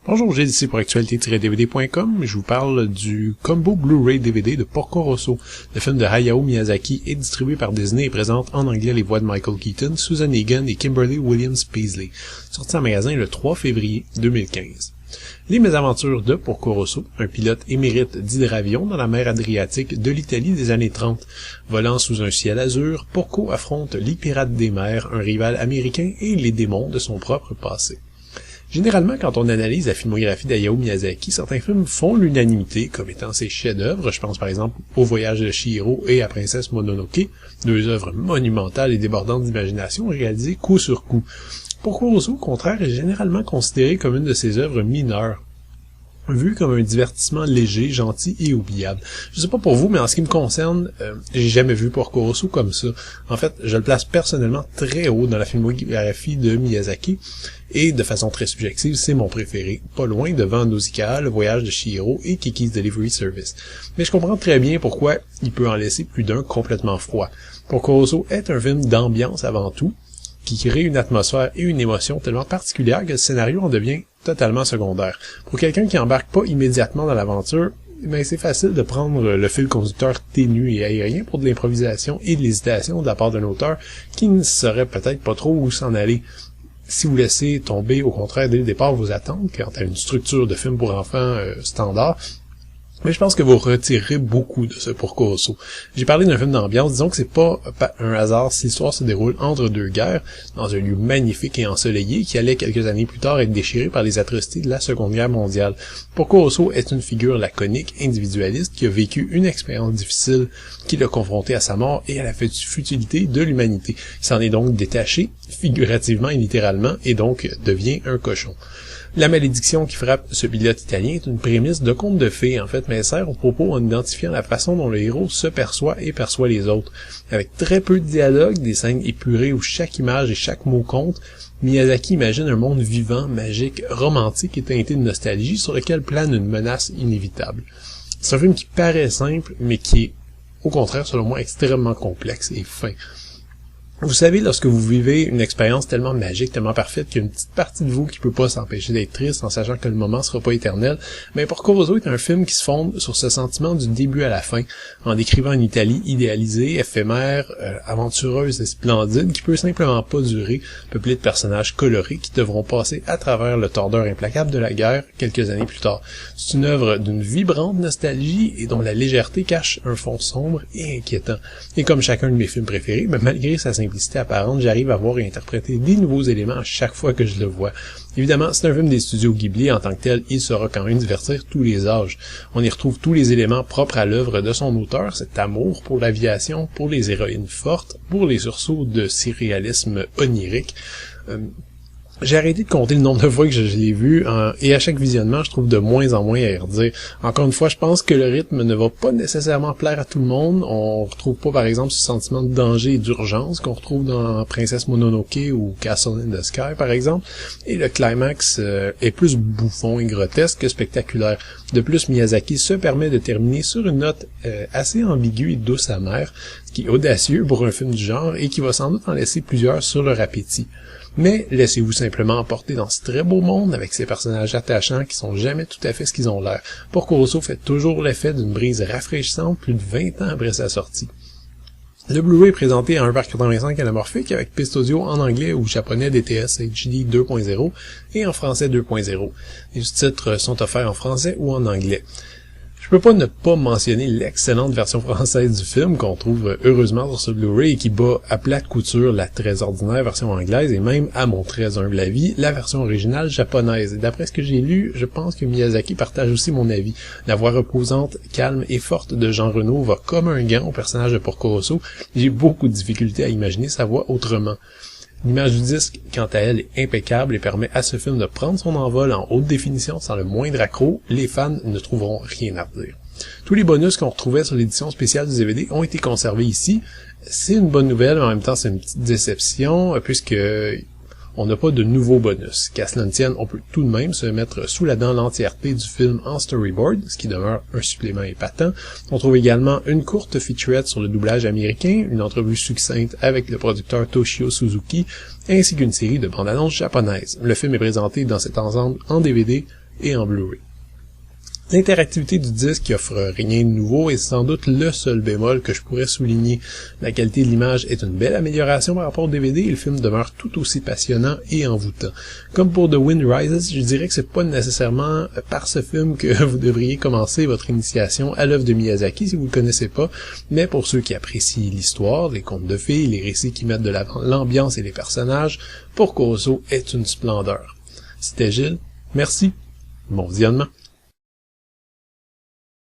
Bonjour, Gilles ici pour actualité-dvd.com. Je vous parle du combo Blu-ray DVD de Porco Rosso. Le film de Hayao Miyazaki est distribué par Disney et présente en anglais les voix de Michael Keaton, Susan Egan et Kimberly Williams-Paisley. Sorti en magasin le 3 février 2015. Les mésaventures de Porco Rosso, un pilote émérite d'hydravion dans la mer Adriatique de l'Italie des années 30. Volant sous un ciel azur, Porco affronte les pirates des mers, un rival américain et les démons de son propre passé. Généralement, quand on analyse la filmographie d'Hayao Miyazaki, certains films font l'unanimité comme étant ses chefs-d'œuvre. Je pense par exemple au Voyage de Chihiro et à Princesse Mononoke, deux œuvres monumentales et débordantes d'imagination réalisées coup sur coup. Porco Rosso, au contraire, est généralement considéré comme une de ses œuvres mineures, vu comme un divertissement léger, gentil et oubliable. Je sais pas pour vous, mais en ce qui me concerne, j'ai jamais vu Porco Rosso comme ça. En fait, je le place personnellement très haut dans la filmographie de Miyazaki, et de façon très subjective, c'est mon préféré, pas loin devant Nausicaa, Le Voyage de Chihiro et Kiki's Delivery Service. Mais je comprends très bien pourquoi il peut en laisser plus d'un complètement froid. Porco Rosso est un film d'ambiance avant tout, qui crée une atmosphère et une émotion tellement particulière que le scénario en devient totalement secondaire. Pour quelqu'un qui embarque pas immédiatement dans l'aventure, ben c'est facile de prendre le fil conducteur ténu et aérien pour de l'improvisation et de l'hésitation de la part d'un auteur qui ne saurait peut-être pas trop où s'en aller. Si vous laissez tomber au contraire dès le départ vos attentes quant à une structure de film pour enfants standard, mais je pense que vous retirerez beaucoup de ce Porco Rosso. J'ai parlé d'un film d'ambiance, disons que c'est pas un hasard si l'histoire se déroule entre deux guerres, dans un lieu magnifique et ensoleillé qui allait quelques années plus tard être déchiré par les atrocités de la Seconde Guerre mondiale. Porco Rosso est une figure laconique, individualiste, qui a vécu une expérience difficile qui l'a confronté à sa mort et à la futilité de l'humanité. Il s'en est donc détaché, figurativement et littéralement, et donc devient un cochon. La malédiction qui frappe ce pilote italien est une prémisse de conte de fées, en fait, mais sert au propos en identifiant la façon dont le héros se perçoit et perçoit les autres. Avec très peu de dialogue, des scènes épurées où chaque image et chaque mot compte, Miyazaki imagine un monde vivant, magique, romantique et teinté de nostalgie sur lequel plane une menace inévitable. C'est un film qui paraît simple, mais qui est, au contraire, selon moi, extrêmement complexe et fin. Vous savez, lorsque vous vivez une expérience tellement magique, tellement parfaite, qu'il y a une petite partie de vous qui peut pas s'empêcher d'être triste en sachant que le moment sera pas éternel, mais Porco Rosso est un film qui se fonde sur ce sentiment du début à la fin, en décrivant une Italie idéalisée, éphémère, aventureuse et splendide, qui peut simplement pas durer, peuplée de personnages colorés qui devront passer à travers le tordeur implacable de la guerre quelques années plus tard. C'est une œuvre d'une vibrante nostalgie et dont la légèreté cache un fond sombre et inquiétant. Et comme chacun de mes films préférés, mais malgré sa simplicité apparente, j'arrive à voir et interpréter des nouveaux éléments à chaque fois que je le vois. Évidemment, c'est un film des studios Ghibli, en tant que tel, il saura quand même divertir tous les âges. On y retrouve tous les éléments propres à l'œuvre de son auteur, cet amour pour l'aviation, pour les héroïnes fortes, pour les sursauts de surréalisme onirique. J'ai arrêté de compter le nombre de fois que je l'ai vu, et à chaque visionnement, je trouve de moins en moins à y redire. Encore une fois, je pense que le rythme ne va pas nécessairement plaire à tout le monde. On retrouve pas, par exemple, ce sentiment de danger et d'urgence qu'on retrouve dans Princesse Mononoke ou Castle in the Sky, par exemple. Et le climax est plus bouffon et grotesque que spectaculaire. De plus, Miyazaki se permet de terminer sur une note assez ambiguë et douce amère, ce qui est audacieux pour un film du genre et qui va sans doute en laisser plusieurs sur leur appétit. Mais laissez-vous simplement emporter dans ce très beau monde avec ces personnages attachants qui sont jamais tout à fait ce qu'ils ont l'air. Porco Rosso fait toujours l'effet d'une brise rafraîchissante plus de 20 ans après sa sortie. Le Blu-ray est présenté à 1,85 anamorphique avec piste audio en anglais ou japonais DTS HD 2.0 et en français 2.0. Les sous-titres sont offerts en français ou en anglais. Je peux pas ne pas mentionner l'excellente version française du film qu'on trouve heureusement sur ce Blu-ray et qui bat à plate couture la très ordinaire version anglaise et même, à mon très humble avis, la version originale japonaise. Et d'après ce que j'ai lu, je pense que Miyazaki partage aussi mon avis. La voix reposante, calme et forte de Jean Reno va comme un gant au personnage de Porco Rosso. J'ai beaucoup de difficultés à imaginer sa voix autrement. L'image du disque, quant à elle, est impeccable et permet à ce film de prendre son envol en haute définition sans le moindre accroc. Les fans ne trouveront rien à redire. Tous les bonus qu'on retrouvait sur l'édition spéciale du DVD ont été conservés ici. C'est une bonne nouvelle, mais en même temps c'est une petite déception, puisque on n'a pas de nouveaux bonus. Qu'à cela ne tienne, on peut tout de même se mettre sous la dent l'entièreté du film en storyboard, ce qui demeure un supplément épatant. On trouve également une courte featurette sur le doublage américain, une entrevue succincte avec le producteur Toshio Suzuki, ainsi qu'une série de bandes annonces japonaises. Le film est présenté dans cet ensemble en DVD et en Blu-ray. L'interactivité du disque offre rien de nouveau et c'est sans doute le seul bémol que je pourrais souligner. La qualité de l'image est une belle amélioration par rapport au DVD et le film demeure tout aussi passionnant et envoûtant. Comme pour The Wind Rises, je dirais que c'est pas nécessairement par ce film que vous devriez commencer votre initiation à l'œuvre de Miyazaki si vous le connaissez pas, mais pour ceux qui apprécient l'histoire, les contes de fées, les récits qui mettent de l'avant l'ambiance et les personnages, Porco Rosso est une splendeur. C'était Gilles, merci, bon visionnement.